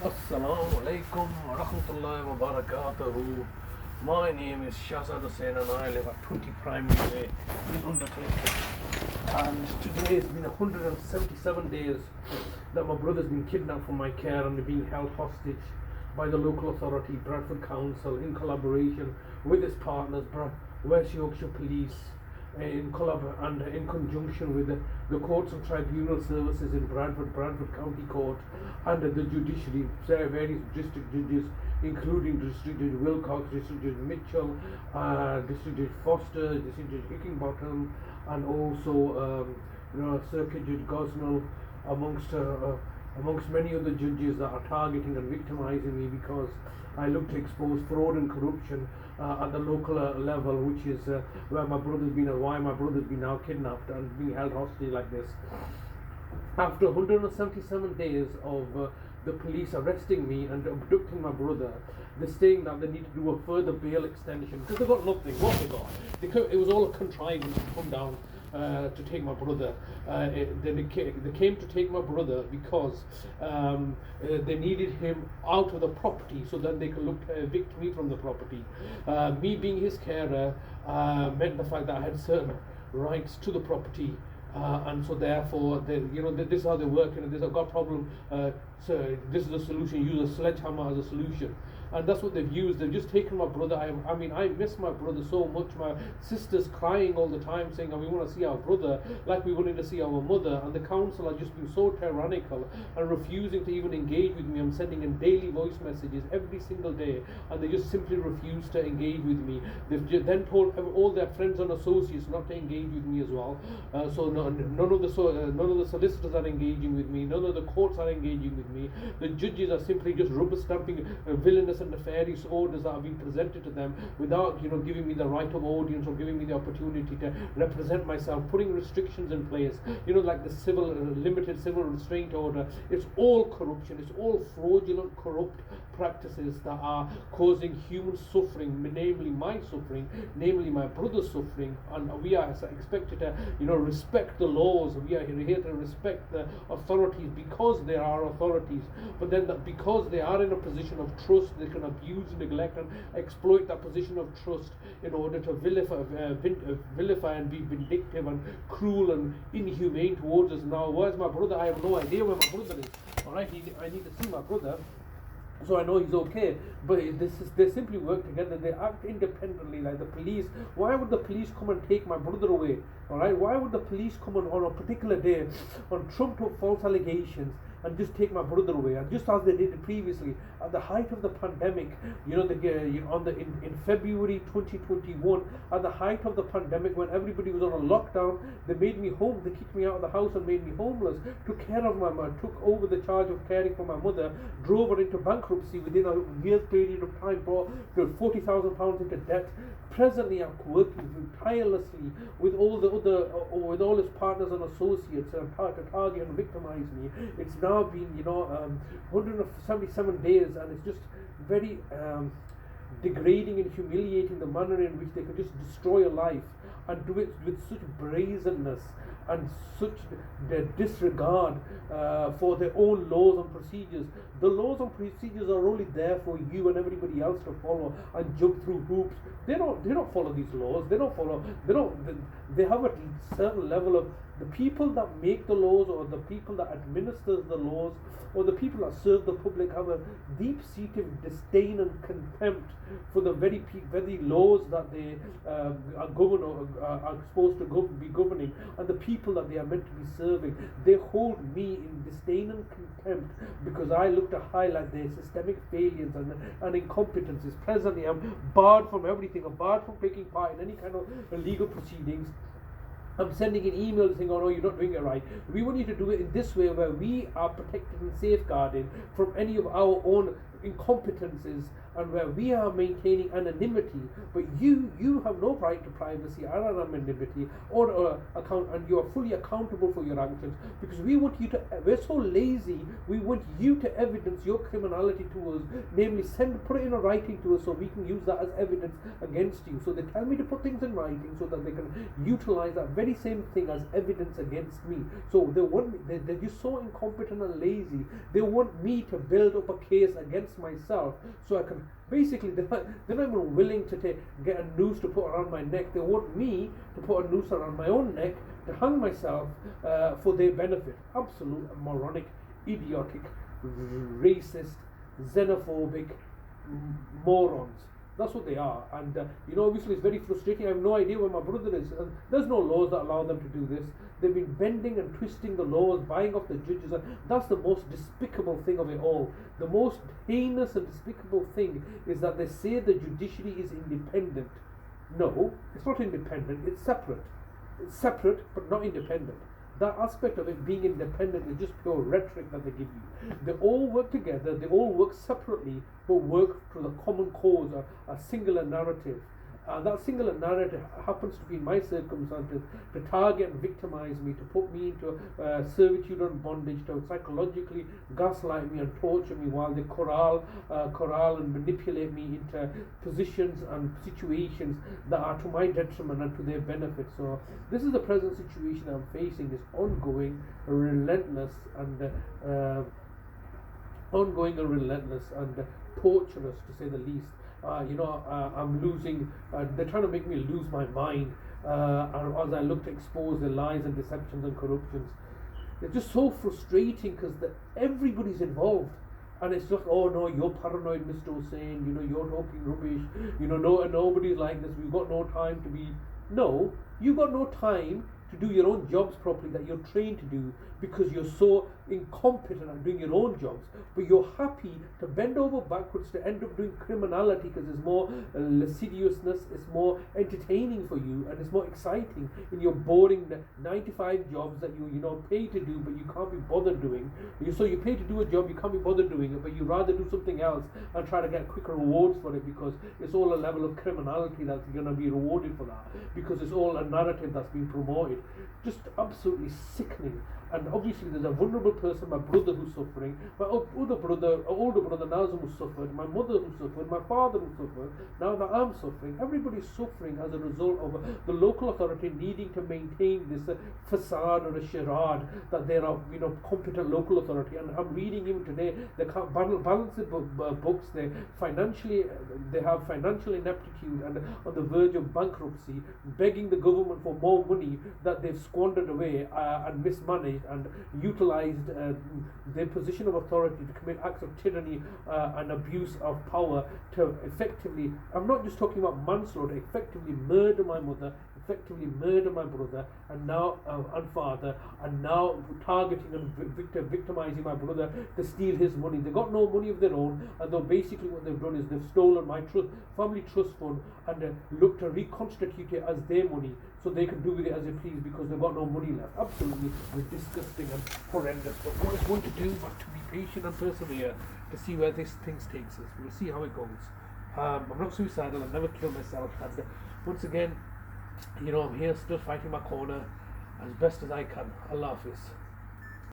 Assalamu alaikum wa rahmatullahi wa barakatuhu. My name is Shahzad Hussain and I live at 20 Primary Way in Undercliff. And today has been 177 days that my brother's been kidnapped from my care and being held hostage by the local authority, Bradford Council, in collaboration with his partners, West Yorkshire Police, in conjunction with the courts and tribunal services in Bradford County Court, and the judiciary, various district judges, including District Judge Wilcox, District Judge Mitchell, District Judge Foster, District Judge Hickinbottom, and also Circuit Judge Gosnell, amongst many other judges that are targeting and victimizing me because I look to expose fraud and corruption at the local level, which is where my brother's been and why my brother's been now kidnapped and being held hostage like this. After 177 days of the police arresting me and abducting my brother, they're saying that they need to do a further bail extension because they've got nothing. What they got? It was all a contrivance to come down to take my brother. They came to take my brother because they needed him out of the property so that they could look to evict me from the property. Me being his carer meant the fact that I had certain rights to the property. And so therefore, this is how they work, and they've got a problem, so this is the solution, use a sledgehammer as a solution. And that's what they've used. They've just taken my brother. I miss my brother so much. My sister's crying all the time saying, we want to see our brother like we wanted to see our mother. And the council are just being so tyrannical and refusing to even engage with me. I'm sending in daily voice messages every single day, and they just simply refuse to engage with me. They've then told all their friends and associates not to engage with me as well. So none of the solicitors are engaging with me. None of the courts are engaging with me. The judges are simply just rubber stamping villainous and nefarious orders that are being presented to them without giving me the right of audience or giving me the opportunity to represent myself, putting restrictions in place, like the limited civil restraint order. It's all corruption, it's all fraudulent, corrupt practices that are causing human suffering, namely my suffering, namely my brother's suffering. And we are expected to respect the laws. We are here to respect the authorities because they are authorities, but then because they are in a position of trust, they can abuse, neglect and exploit that position of trust in order to vilify and be vindictive and cruel and inhumane towards us. Now, where's my brother? I have no idea where my brother is. Alright, I need to see my brother, so I know he's okay, but they simply work together. They act independently, like the police. Why would the police come and take my brother away? Alright, why would the police come on a particular day on trumped up false allegations and just take my brother away? And just as they did it previously at the height of the pandemic, in February 2021, at the height of the pandemic when everybody was on a lockdown, they made me home. They kicked me out of the house and made me homeless. Took care of my mother, took over the charge of caring for my mother, drove her into bankruptcy within a year's period of time, brought £40,000 into debt. Presently, I'm working tirelessly with all his partners and associates to target and victimize me. It's now been 177 days, and it's just very degrading and humiliating the manner in which they could just destroy a life and do it with such brazenness and such disregard for their own laws and procedures. The laws and procedures are only there for you and everybody else to follow and jump through hoops. They don't follow these laws. They have a certain level of the people that make the laws, or the people that administer the laws, or the people that serve the public have a deep-seated disdain and contempt for the very laws that they are supposed to be governing, and the people that they are meant to be serving. They hold me in disdain and contempt because I look to highlight their systemic failures and incompetences. Presently, I'm barred from everything. I'm barred from taking part in any kind of legal proceedings. I'm sending an email saying, oh no, you're not doing it right. We want you to do it in this way where we are protected and safeguarded from any of our own incompetences, and where we are maintaining anonymity, but you have no right to privacy or anonymity or account, and you are fully accountable for your actions, because we're so lazy, we want you to evidence your criminality to us, namely put it in a writing to us so we can use that as evidence against you. So they tell me to put things in writing so that they can utilize that very same thing as evidence against me. So they're just so incompetent and lazy. They want me to build up a case against myself so I can basically, they're not even willing to get a noose to put around my neck. They want me to put a noose around my own neck to hang myself for their benefit. Absolute moronic, idiotic, racist, xenophobic morons. That's what they are. And obviously it's very frustrating. I have no idea where my brother is. There's no laws that allow them to do this. They've been bending and twisting the laws, buying off the judges. That's the most despicable thing of it all. The most heinous and despicable thing is that they say the judiciary is independent. No, it's not independent. It's separate. It's separate but not independent. That aspect of it being independent is just pure rhetoric that they give you. They all work together, they all work separately, but work to the common cause, a singular narrative. And that singular narrative happens to be, in my circumstances, to target and victimize me, to put me into servitude and bondage, to psychologically gaslight me and torture me while they corral and manipulate me into positions and situations that are to my detriment and to their benefit. So this is the present situation I'm facing, this ongoing, relentless and torturous, to say the least. I'm losing, they're trying to make me lose my mind as I look to expose their lies and deceptions and corruptions. It's just so frustrating because everybody's involved. And it's just, oh no, you're paranoid, Mr. Hussain, you're talking rubbish, nobody's like this, we've got no time to be. No, you've got no time to do your own jobs properly that you're trained to do, because you're so incompetent at doing your own jobs, but you're happy to bend over backwards to end up doing criminality because there's more lasciviousness, it's more entertaining for you, and it's more exciting in your boring 95 jobs that you pay to do but you can't be bothered doing. So you pay to do a job, you can't be bothered doing it, but you rather do something else and try to get quicker rewards for it, because it's all a level of criminality that's going to be rewarded for that, because it's all a narrative that's been promoted. Just absolutely sickening. And obviously there's a vulnerable person, my brother who's suffering, my older brother Nazim who suffered, my mother who suffered, my father who suffered, now that I'm suffering. Everybody's suffering as a result of the local authority needing to maintain this facade or a charade that they're a competent local authority. And I'm reading even today, they can't balance the books, they have financial ineptitude and on the verge of bankruptcy, begging the government for more money that they've squandered away and mismanaged and utilized their position of authority to commit acts of tyranny and abuse of power to effectively, I'm not just talking about manslaughter, effectively murder my mother, effectively murder my brother and father, and now targeting and victimizing my brother to steal his money. They got no money of their own, and though basically what they've done is they've stolen my family trust fund and look to reconstitute it as their money so they can do with it as they please, because they've got no money left. Absolutely disgusting and horrendous. But what is one to do but to be patient and persevere to see where this thing takes us. We'll see how it goes. I'm not suicidal, I've never killed myself, and once again, I'm here still fighting my corner as best as I can. Allah Hafiz.